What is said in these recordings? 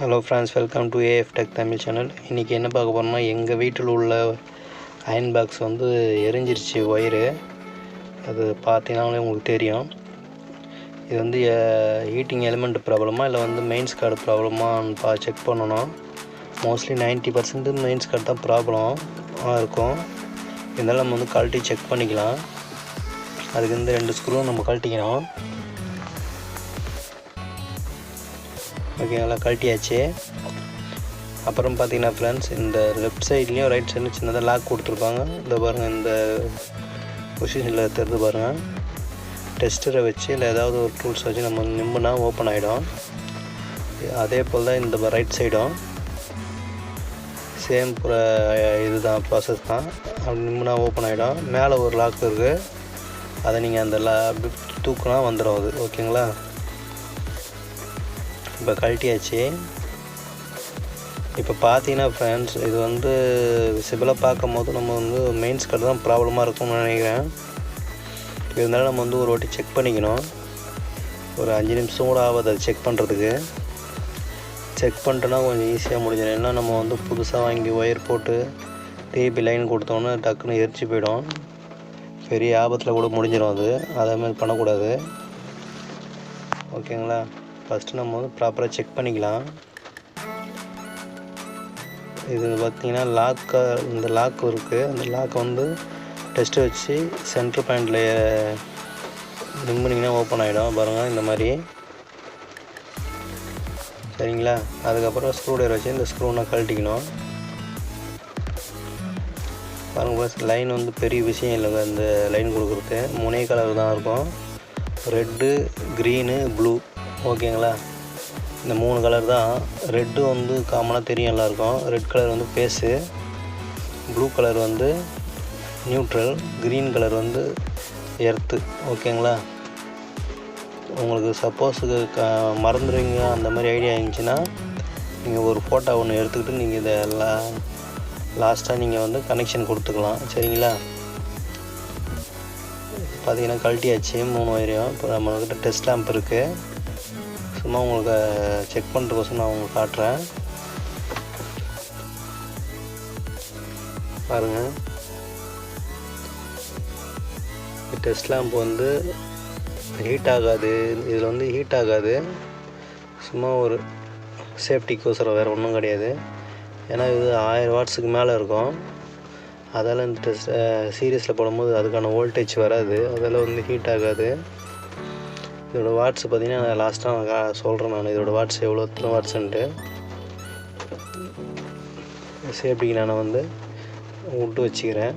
Hello friends, welcome to AF tech Tamil channel. இன்றைக்கி என்ன பார்க்க போகிறோம்னா, எங்கள் வீட்டில் உள்ள அயன் பாக்ஸ் வந்து எரிஞ்சிருச்சு ஒயரு. அது பார்த்தீங்கன்னாலே உங்களுக்கு தெரியும். இது வந்து ஹீட்டிங் எலிமெண்ட் ப்ராப்ளமாக இல்லை வந்து மெயின்ஸ் கார்டு ப்ராப்ளமாக செக் பண்ணணும். மோஸ்ட்லி 90% மெயின்ஸ் கார்டு தான் ப்ராப்ளம் இருக்கும். இருந்தாலும் நம்ம வந்து கழட்டி செக் பண்ணிக்கலாம். அதுக்கு வந்து 2 ஸ்க்ரூ நம்ம கழட்டிக்கணும். ஓகேங்களா, கழட்டியாச்சு. அப்புறம் பார்த்தீங்கன்னா ஃப்ரெண்ட்ஸ், இந்த லெஃப்ட் சைட்லேயும் ரைட் சைட்லையும் சின்னதாக லாக் கொடுத்துருப்பாங்க. இந்த பாருங்கள், இந்த பொசிஷனில் தெரிந்து பாருங்கள். டெஸ்டரை வச்சு இல்லை ஏதாவது ஒரு டூல்ஸ் வச்சு நம்ம நிம்புனா ஓப்பன் ஆகிடும். அதே போல் தான் இந்த ரைட் சைடும் சேம் இதுதான் ப்ராசஸ் தான். அப்படி நிம்புனா ஓப்பன் ஆகிடும். மேலே ஒரு லாக் இருக்குது, அதை நீங்கள் அந்த தூக்குனா வந்துடும் அது. ஓகேங்களா, இப்போ கழட்டியாச்சு. இப்போ பார்த்தீங்கன்னா ஃப்ரெண்ட்ஸ், இது வந்து விசிபிளாக பார்க்கும் போது நம்ம வந்து மெயின்ஸ் கார்டு தான் ப்ராப்ளமாக இருக்கும்னு நினைக்கிறேன். இருந்தாலும் நம்ம வந்து ஒரு வாட்டி செக் பண்ணிக்கணும். ஒரு 5 நிமிஷம் கூட ஆகாது அது செக் பண்ணுறதுக்கு. செக் பண்ணிட்டோன்னா கொஞ்சம் ஈஸியாக முடிஞ்சிடும். ஏன்னா நம்ம வந்து புதுசாக வாங்கி ஒயர் போட்டு திருப்பி லைன் கொடுத்தோன்னா டக்குன்னு எரிச்சு போயிடும். பெரிய ஆபத்தில் கூட முடிஞ்சிடும் அது. அதேமாதிரி பண்ணக்கூடாது. ஓகேங்களா, ஃபஸ்ட்டு நம்ம வந்து ப்ராப்பராக செக் பண்ணிக்கலாம். இது பார்த்திங்கன்னா இந்த லாக் இருக்குது. அந்த லாக்கை வந்து டெஸ்ட்டு வச்சு சென்டர் பாயிண்டில் நிம்பினிங்கன்னா ஓப்பன் ஆகிடும். பாருங்கள், இந்த மாதிரி. சரிங்களா, அதுக்கப்புறம் ஸ்க்ரூ ட்ரைவர் வச்சு இந்த ஸ்க்ரூனை கழட்டிக்கணும். பாருங்கள், லைன் வந்து பெரிய விஷயம் இல்லைங்க. இந்த லைன் கொடுக்குறது 3 கலர் தான் இருக்கும். Red, green, blue. ஓகேங்களா, இந்த 3 கலர் தான். ரெட்டு வந்து காமனாக தெரியும் எல்லாருக்கும். ரெட் கலர் வந்து பேஸு, ப்ளூ கலர் வந்து நியூட்ரல், க்ரீன் கலர் வந்து எர்த்து. ஓகேங்களா, உங்களுக்கு சப்போஸுக்கு மறந்துடுவீங்க அந்த மாதிரி ஐடியா இருந்துச்சுன்னா நீங்கள் ஒரு ஃபோட்டோ ஒன்று எடுத்துக்கிட்டு நீங்கள் இதை லாஸ்ட்டாக நீங்கள் வந்து கனெக்ஷன் கொடுத்துக்கலாம். சரிங்களா, பார்த்தீங்கன்னா கழட்டியாச்சு 3 ஒயரையும். இப்போ நம்மக்கிட்ட டெஸ்ட் லேம்ப் இருக்குது. சும்மா உங்களுக்கு செக் பண்ணுறதுக்கோசம் நான் உங்களுக்கு காட்டுறேன். பாருங்கள், டெஸ்ட் லேம்ப் வந்து ஹீட் ஆகாது. இதில் வந்து ஹீட் ஆகாது. சும்மா ஒரு சேஃப்டிக்கோசரம், வேறு ஒன்றும் கிடையாது. ஏன்னா இது 1000 வாட்ஸுக்கு மேலே இருக்கும். அதால் இந்த சீரியஸில் போடும்போது அதுக்கான வோல்டேஜ் வராது. அதில் வந்து ஹீட் ஆகாது. இதோட வாட்ஸ் பார்த்திங்கன்னா நான் லாஸ்ட்டாக சொல்கிறேன். நான் இதோட வாட்ஸ் எத்தனை வாட்ஸுன்ட்டு. சேஃப்டிக்கு நான் வந்து விட்டு வச்சுக்கிறேன்.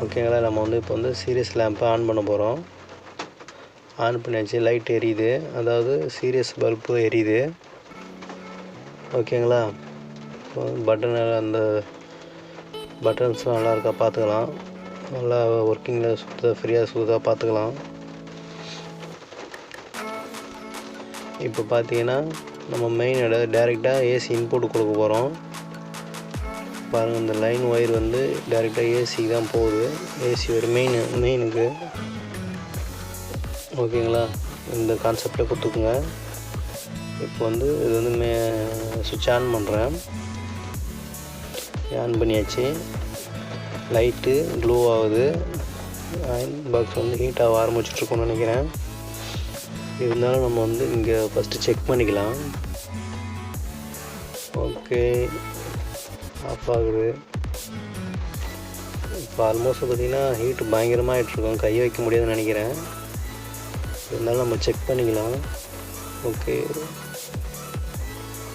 ஓகேங்களா, நம்ம வந்து இப்போ வந்து சீரியஸ் லேம்பை ஆன் பண்ண போகிறோம். ஆன் பண்ணியாச்சு. லைட் எரியுது, அதாவது சீரியஸ் பல்பு எரியுது. ஓகேங்களா, அந்த பட்டன்ஸ்லாம் நல்லா இருக்கா பார்த்துக்கலாம். நல்லா ஒர்க்கிங்கில் ஃப்ரீயாக சுத்ததாக பார்த்துக்கலாம். இப்போ பார்த்தீங்கன்னா நம்ம மெயின் டைரெக்டாக ஏசி இன்புட் கொடுக்க போகிறோம். பாருங்கள், இந்த லைன் ஒயர் வந்து டைரெக்டாக ஏசிக்கு தான் போகுது. ஏசி ஒரு மெயினுக்கு. ஓகேங்களா, இந்த கான்செப்டில் கொடுத்துக்குங்க. இப்போ வந்து இது வந்து சுவிட்ச் ஆன் பண்ணுறேன். ஆன் பண்ணியாச்சு. லைட்டு க்ளோ ஆகுது. அயன் பாக்ஸ் வந்து ஹீட் ஆக ஆரம்பிச்சிட்ருக்கோன்னு நினைக்கிறேன். இருந்தாலும் நம்ம வந்து இங்கே ஃபஸ்ட்டு செக் பண்ணிக்கலாம். ஓகே, ஆஃப் ஆகுது. இப்போ ஆல்மோஸ்ட் பார்த்திங்கன்னா ஹீட்டு பயங்கரமாக ஆகிட்ருக்கோம். கை வைக்க முடியாதுன்னு நினைக்கிறேன். இருந்தாலும் நம்ம செக் பண்ணிக்கலாம். ஓகே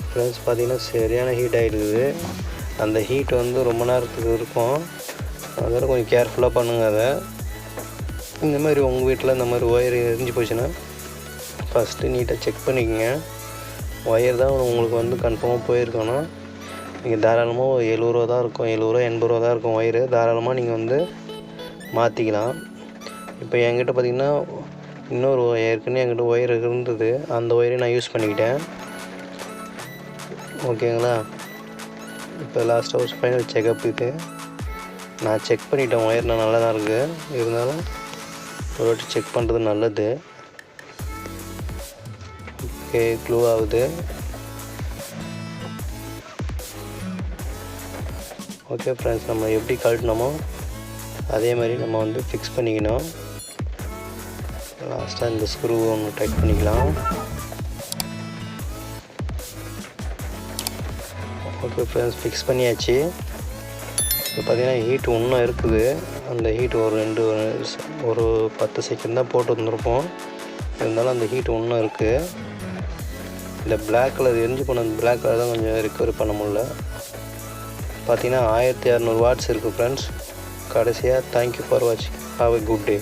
ஃப்ரெண்ட்ஸ், பார்த்திங்கன்னா சரியான ஹீட் ஆகிடுது. அந்த ஹீட் வந்து ரொம்ப நேரத்துக்கு இருக்கும். அதனால் கொஞ்சம் கேர்ஃபுல்லாக பண்ணுங்கள். அதை இந்த மாதிரி உங்கள் வீட்டில் இந்த மாதிரி ஒயர் எரிஞ்சு போச்சுன்னா ஃபஸ்ட்டு நீட்டாக செக் பண்ணிக்கோங்க. ஒயர் தான் உங்களுக்கு வந்து கன்ஃபார்மாக போயிருக்கணும். நீங்கள் தாராளமாக 70 ரூபா தான் இருக்கும், 70 ரூபா 80 ரூபா தான் இருக்கும் ஒயரு. தாராளமாக நீங்கள் வந்து மாற்றிக்கலாம். இப்போ என்கிட்ட பார்த்திங்கன்னா இன்னொரு ஏற்கனவே என்கிட்ட ஒயர் இருந்தது. அந்த ஒயரை நான் யூஸ் பண்ணிக்கிட்டேன். ஓகேங்களா, இப்போ லாஸ்ட்டாக ஒரு ஃபைனல் செக்அப் இது. நான் செக் பண்ணிட்டேன், ஒயர் நல்லா தான் இருக்குது. இருந்தாலும் ஒரு வாட்டி செக் பண்ணுறது நல்லது. ஓகே, க்ளூ ஆகுது. ஓகே ஃப்ரெண்ட்ஸ், நம்ம எப்படி கழட்டினோமோ அதே மாதிரி நம்ம வந்து ஃபிக்ஸ் பண்ணிக்கணும். லாஸ்ட்டாக இந்த ஸ்க்ரூ ஒன்று டைட் பண்ணிக்கலாம். ஓகே ஃப்ரெண்ட்ஸ், ஃபிக்ஸ் பண்ணியாச்சு. இப்போ பார்த்தீங்கன்னா ஹீட் இன்னும் இருக்குது. அந்த ஹீட் ஒரு 10 செகண்ட் தான் போட்டு வந்திருப்போம். இருந்தாலும் அந்த ஹீட் இன்னும் இருக்குது. இந்த பிளாக் கலர் எரிஞ்சு போன அந்த பிளாக் கலர் தான் கொஞ்சம் ரிக்கவர் பண்ண முடியல. பார்த்தீங்கன்னா 1600 வாட்ஸ் இருக்குது ஃப்ரெண்ட்ஸ். கடைசியாக தேங்க்யூ ஃபார் வாட்சிங். Have a good day.